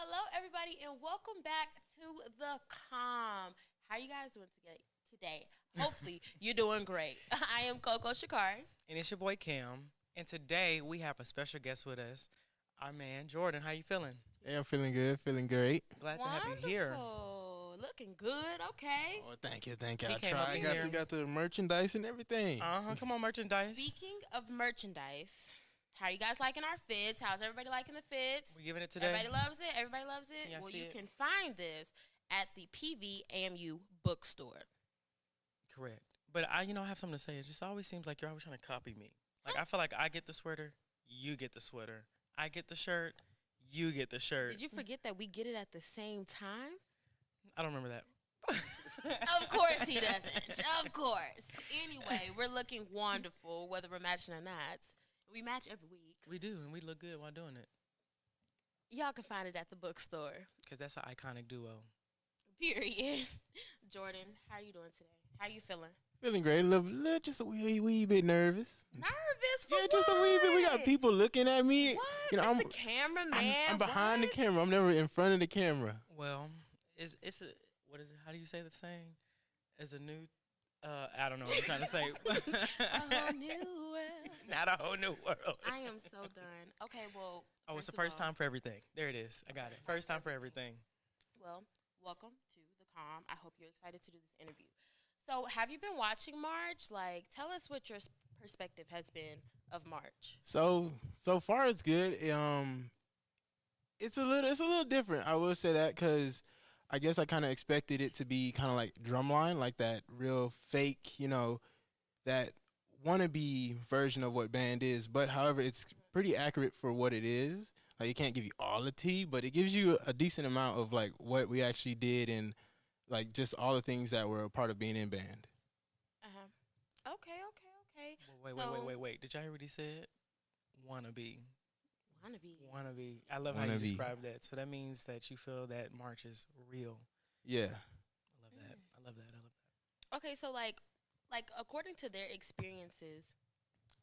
Hello, everybody, and welcome back to the Calm. How are you guys doing today? Hopefully, you're doing great. I am Coco Shikari. And it's your boy Cam. And today we have a special guest with us, our man Jordan. How you feeling? Yeah, I'm feeling good, feeling great. Glad to have you here. Wonderful. Looking good. Okay. Oh, thank you, thank you. He I came up tried. here. Got the merchandise and everything. Come on, merchandise. Speaking of merchandise, how are you guys liking our fits? How's everybody liking the fits? We giving it today. Everybody loves it. Everybody loves it. Yeah, I Well, see you it. can find this at the PVAMU bookstore. Correct. But I have something to say. It just always seems like you're always trying to copy me. Like I feel like I get the sweater, you get the sweater. I get the shirt, you get the shirt. Did you forget that we get it at the same time? I don't remember that. Of course he doesn't. Of course. Anyway, we're looking wonderful, whether we're matching or not. We match every week. We do, and we look good while doing it. Y'all can find it at the bookstore. Because that's an iconic duo. Period. Jordan, how are you doing today? How you feeling? Feeling great. Just a wee bit nervous. Nervous for Yeah, just a wee bit. We got people looking at me. What? I'm the cameraman. I'm behind What? the camera. I'm never in front of the camera. Well, it's a what is it? How do you say the saying? As a new, I don't know what I'm trying to say. A whole new world. Not a whole new world. I am so done. Okay, well. Oh, it's the of first all, time for everything. There it is. I got it. First time for everything. Well, welcome to the Calm. I hope you're excited to do this interview. So, have you been watching March? Like, tell us what your perspective has been of March. So far it's good. It's a little different. I will say that because I guess I kind of expected it to be kind of like Drumline, like that real fake, that wannabe version of what band is. But however, it's pretty accurate for what it is. Like, it can't give you all the tea, but it gives you a decent amount of like what we actually did and like just all the things that were a part of being in band. Okay. Well, wait. Did y'all hear what he said? Wannabe. Wannabe. I love how you Wannabe. described that. So that means that you feel that March is real. Yeah. I love that. I love that. Okay, so like according to their experiences,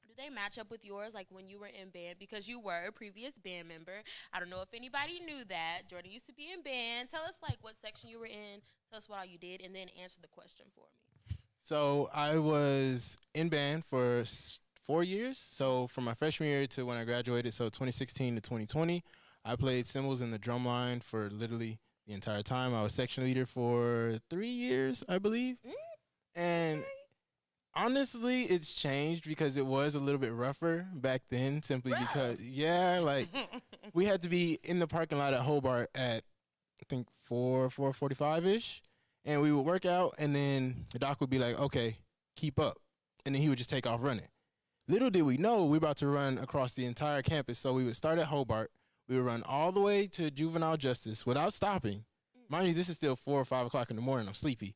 do they match up with yours? Like when you were in band, because you were a previous band member. I don't know if anybody knew that Jordan used to be in band. Tell us like what section you were in. Tell us what all you did, and then answer the question for me. So I was in band for 4 years. So from my freshman year to when I graduated, so 2016 to 2020, I played cymbals in the drum line for literally the entire time. I was section leader for 3 years, I believe. And honestly, it's changed because it was a little bit rougher back then, simply because, like we had to be in the parking lot at Hobart at, I think, 4:45-ish. And we would work out, and then the doc would be like, okay, keep up. And then he would just take off running. Little did we know we were about to run across the entire campus. So we would start at Hobart. We would run all the way to juvenile justice without stopping. Mind you, this is still 4 or 5 o'clock in the morning. I'm sleepy.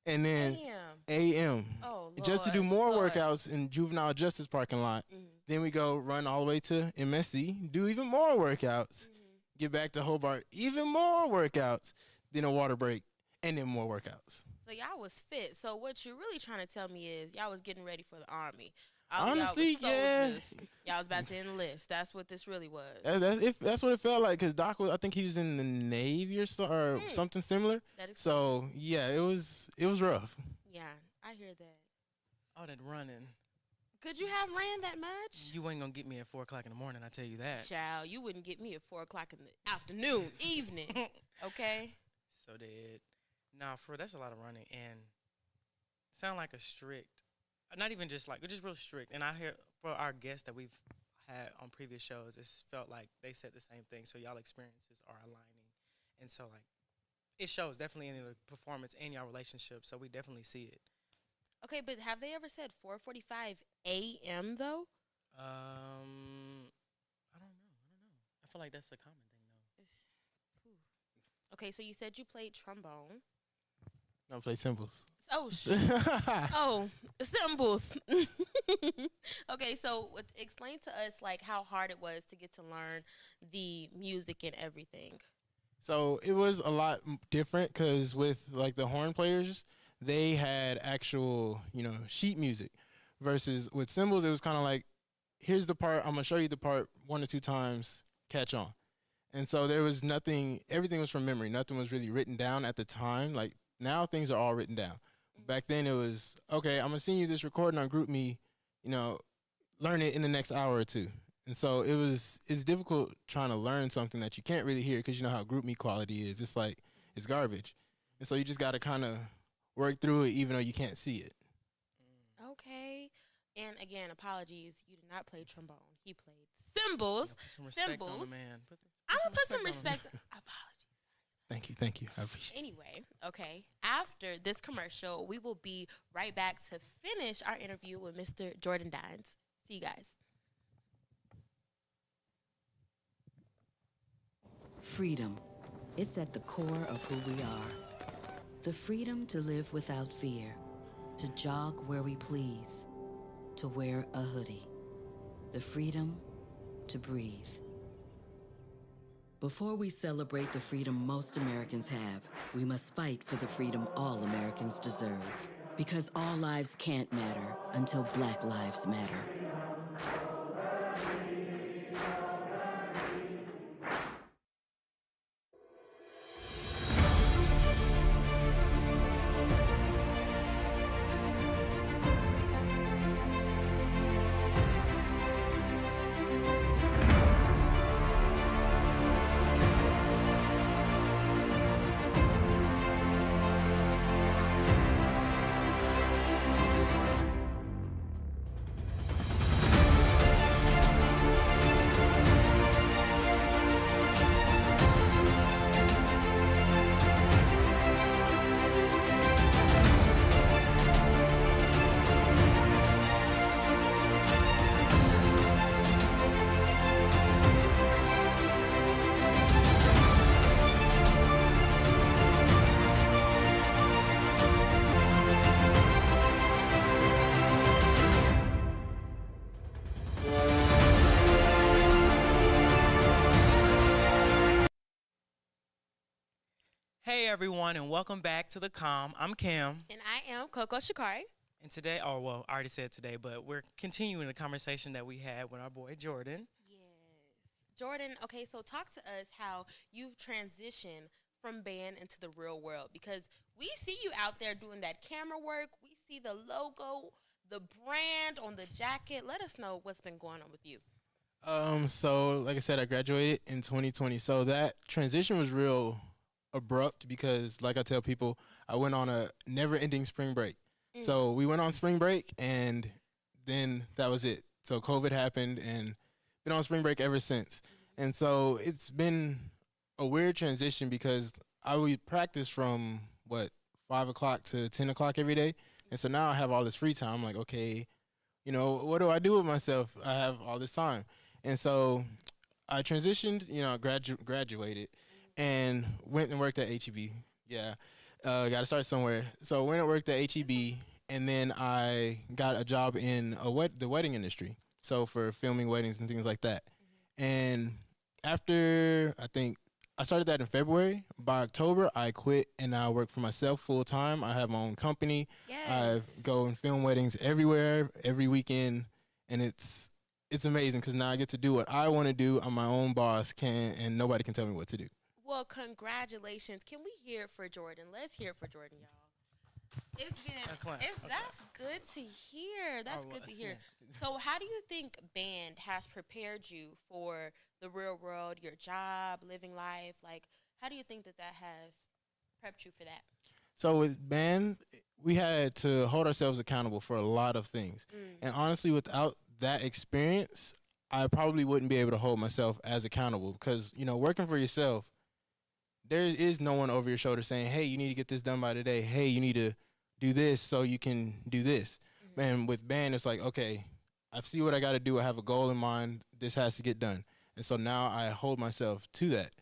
And then a.m. Oh, just to do more Lord. workouts in juvenile justice parking lot. Then we go run all the way to MSC, do even more workouts. Get back to Hobart, even more workouts. Then a water break, and then more workouts. So y'all was fit. So what you're really trying to tell me is y'all was getting ready for the Army. Honestly, y'all was soldiers. Y'all was about to enlist. That's what this really was. That's what it felt like. Cause Doc I think he was in the Navy or something similar. That explains So yeah, it was rough. Yeah, I hear that. All that running. Could you have ran that much? You ain't gonna get me at 4 o'clock in the morning. I tell you that. Child, you wouldn't get me at 4 o'clock in the afternoon, evening. Okay? So dead. Nah, that's a lot of running and sound like a strict. Not even just real strict. And I hear for our guests that we've had on previous shows, it's felt like they said the same thing. So y'all experiences are aligning, and so like it shows definitely in the performance and y'all relationship. So we definitely see it. Okay, but have they ever said 4:45 a.m. though? I don't know. I feel like that's a common thing though. Okay, so you said you played trombone. No, play cymbals. Oh, cymbals. Okay, so explain to us like how hard it was to get to learn the music and everything. So it was a lot different because with like the horn players, they had actual, sheet music versus with cymbals, it was kind of like, here's the part, I'm going to show you the part 1 or 2 times, catch on. And so there was nothing, everything was from memory. Nothing was really written down at the time. Like now things are all written down. Back then it was, okay, I'm gonna send you this recording on GroupMe, you know, learn it in the next hour or two. And so it's difficult trying to learn something that you can't really hear because you know how GroupMe quality is. It's like, it's garbage. And so you just gotta kind of work through it even though you can't see it. Okay. And again, apologies. You did not play trombone. He played cymbals. Put some respect on Cymbals. the man. I'm going to put some on him. respect. Apologies. Thank you. I appreciate it. Anyway, okay. After this commercial, we will be right back to finish our interview with Mr. Jordan Dines. See you guys. Freedom. It's at the core of who we are. The freedom to live without fear, to jog where we please, to wear a hoodie. The freedom to breathe. Before we celebrate the freedom most Americans have, we must fight for the freedom all Americans deserve. Because all lives can't matter until Black lives matter. Hey everyone, and welcome back to the Com. I'm Cam, And I am Coco Shikari. and today, I already said today, but we're continuing the conversation that we had with our boy Jordan. Yes. Jordan, okay, so talk to us how you've transitioned from band into the real world, because we see you out there doing that camera work. We see the logo, the brand on the jacket. Let us know what's been going on with you. So like I said, I graduated in 2020. So that transition was real abrupt because, like I tell people, I went on a never-ending spring break. So we went on spring break, and then that was it. So COVID happened, and been on spring break ever since. And so it's been a weird transition because I would practice from 5 o'clock to 10 o'clock every day, and so now I have all this free time. I'm like, okay, what do I do with myself? I have all this time. And so I transitioned, graduated and went and worked at HEB. Yeah. Got to start somewhere. So went and worked at HEB, and then I got a job in the wedding industry. So for filming weddings and things like that. And after, I think, I started that in February. By October, I quit, and I work for myself full time. I have my own company. Yes. I go and film weddings everywhere, every weekend, and it's amazing because now I get to do what I want to do. I'm my own boss, and nobody can tell me what to do. Well, congratulations. Can we hear it for Jordan? Let's hear it for Jordan, y'all. It's been, that's good to hear. That's good to hear. So how do you think band has prepared you for the real world, your job, living life? Like, how do you think that has prepped you for that? So with band, we had to hold ourselves accountable for a lot of things. And honestly, without that experience, I probably wouldn't be able to hold myself as accountable because, working for yourself, there is no one over your shoulder saying, hey, you need to get this done by today. Hey, you need to do this so you can do this. And with band, it's like, okay, I see what I got to do. I have a goal in mind. This has to get done. And so now I hold myself to that.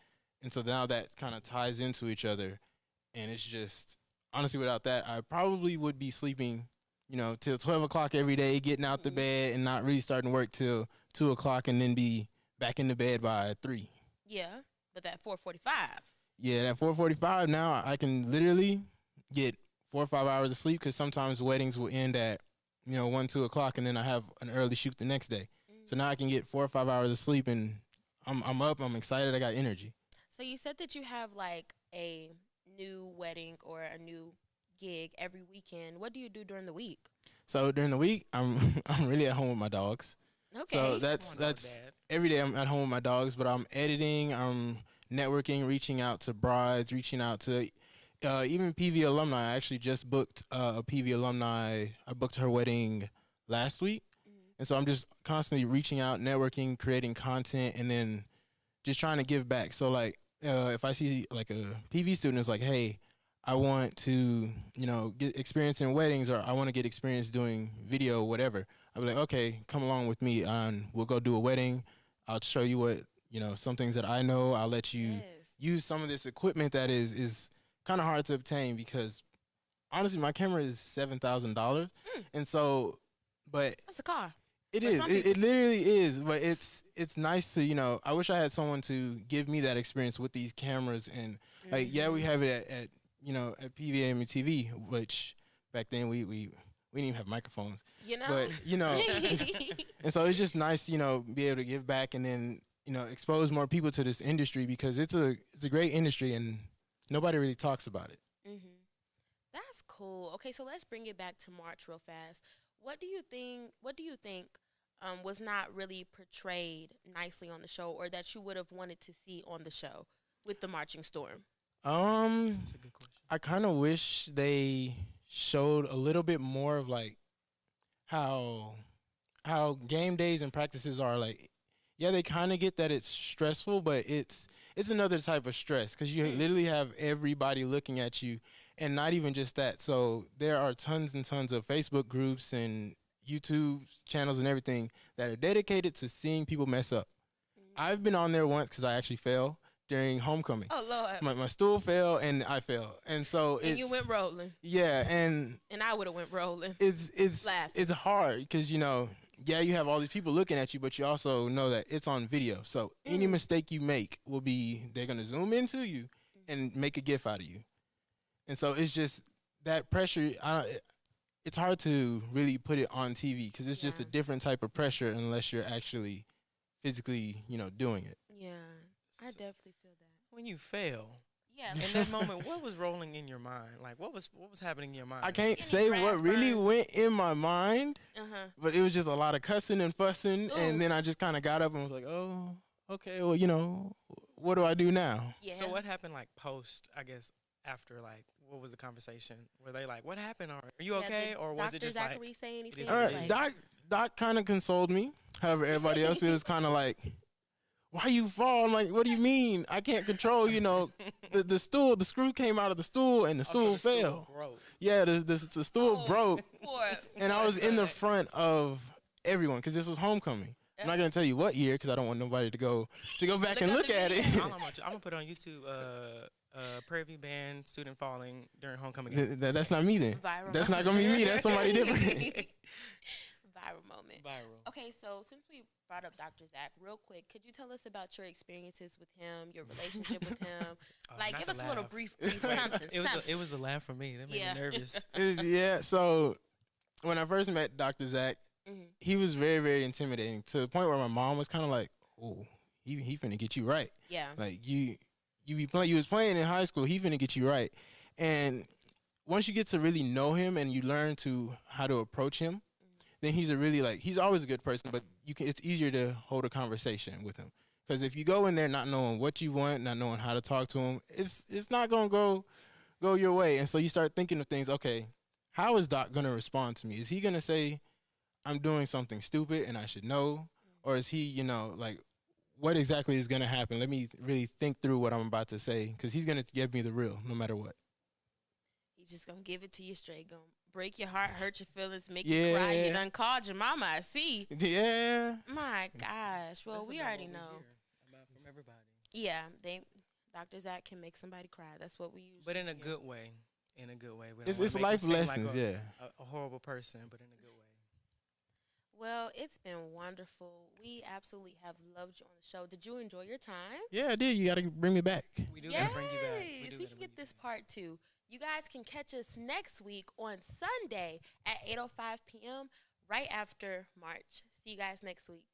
And so now that kind of ties into each other. And it's just, honestly, without that, I probably would be sleeping, till 12 o'clock every day, getting out the bed and not really starting work till 2 o'clock and then be back in the bed by 3. Yeah, but that 4:45. Yeah, that 4:45 now, I can literally get 4 or 5 hours of sleep because sometimes weddings will end at, 1, 2 o'clock, and then I have an early shoot the next day. So now I can get 4 or 5 hours of sleep, and I'm up. I'm excited. I got energy. So you said that you have like a new wedding or a new gig every weekend. What do you do during the week? So during the week, I'm I'm really at home with my dogs. Okay. So Come on, that's Dad. every day I'm at home with my dogs, but I'm editing, I'm networking, reaching out to brides, reaching out to even PV alumni. I actually just booked a PV alumni. I booked her wedding last week, and so I'm just constantly reaching out, networking, creating content, and then just trying to give back. So like if I see like a PV student is like, hey, I want to, get experience in weddings, or I want to get experience doing video, whatever. I'll be like, okay, come along with me and we'll go do a wedding. I'll show you what, some things that I know. I'll let you Yes. use some of this equipment that is kind of hard to obtain because honestly, my camera is $7,000. And so, but That's a car. it For is. some It literally is. But it's nice to, I wish I had someone to give me that experience with these cameras. And like, yeah, we have it at at KPVU-TV, which back then we didn't even have microphones. But and so it's just nice, be able to give back and then expose more people to this industry because it's a great industry and nobody really talks about it. That's cool. Okay, so let's bring it back to March real fast. What do you think was not really portrayed nicely on the show, or that you would have wanted to see on the show with the marching storm? That's a good question. I kind of wish they showed a little bit more of like how game days and practices are like. Yeah, they kind of get that it's stressful, but it's another type of stress because you literally have everybody looking at you, and not even just that. So there are tons and tons of Facebook groups and YouTube channels and everything that are dedicated to seeing people mess up. I've been on there once because I actually fell during homecoming. Oh Lord! My stool fell and I fell, and so And you went rolling, yeah, and I would have went rolling. it's Laughing. it's hard because yeah, you have all these people looking at you, but you also know that it's on video. So any mistake you make will be they're gonna zoom into you and make a gif out of you, and so it's just that pressure. It's hard to really put it on TV because it's just a different type of pressure unless you're actually physically doing it. Yeah, I definitely feel that. When you fail, Yeah, in that moment, what was rolling in your mind? Like, what was happening in your mind? I can't Any say grass what really burns? went in my mind, uh-huh. but it was just a lot of cussing and fussing, Ooh. and then I just kind of got up and was like, oh, okay, well, what do I do now? Yeah. So what happened, like, post, I guess, after, like, what was the conversation? Were they like, what happened? Or are you okay? Did Or was it Dr. just Zachary like, say anything? is Like, Doc kind of consoled me. However, everybody else it was kind of like, why you fall? I'm like, what do you mean? I can't control, the stool. The screw came out of the stool and the stool fell. broke. Yeah, the stool broke, poor, and I poor was in the son. front of everyone because this was homecoming. I'm not gonna tell you what year because I don't want nobody to go back and up look the at it. video. I'm gonna put it on YouTube. Prairie View band student falling during homecoming. game. That's not me then. Viral That's not gonna be me. That's somebody different. Viral moment. Viral. Okay, so since we brought up Dr. Zach, real quick, could you tell us about your experiences with him, your relationship with him? Like, not give the us a little laugh. brief Wait, something. it was the laugh for me. That made Yeah. me nervous. Yeah. So when I first met Dr. Zach, Mhm. he was very, very intimidating to the point where my mom was kind of like, "Oh, he finna get you right. Yeah. Like you was playing in high school. He finna get you right." And once you get to really know him and you learn to how to approach him, then he's he's always a good person. But it's easier to hold a conversation with him because if you go in there not knowing what you want, not knowing how to talk to him, it's not gonna go your way. And so you start thinking of things. Okay, how is Doc gonna respond to me? Is he gonna say I'm doing something stupid and I should know, or is he like what exactly is gonna happen? Let me really think through what I'm about to say because he's gonna give me the real no matter what. He just gonna give it to you straight. Gonna break your heart, hurt your feelings, make you cry. You Yeah. done called your mama, I see. Yeah. My gosh. Well, That's we about already what we know. hear about from everybody. Yeah, Dr. Zach can make somebody cry. That's what we usually But in a hear. good way. In a good way. We don't It's wanna make him life seem like lessons, a, yeah. a horrible person, but in a good way. Well, it's been wonderful. We absolutely have loved you on the show. Did you enjoy your time? Yeah, I did. You gotta bring me back. We do gotta bring you back. Yes, do we gotta can bring get you this back. part two. You guys can catch us next week on Sunday at 8:05 p.m. right after March. See you guys next week.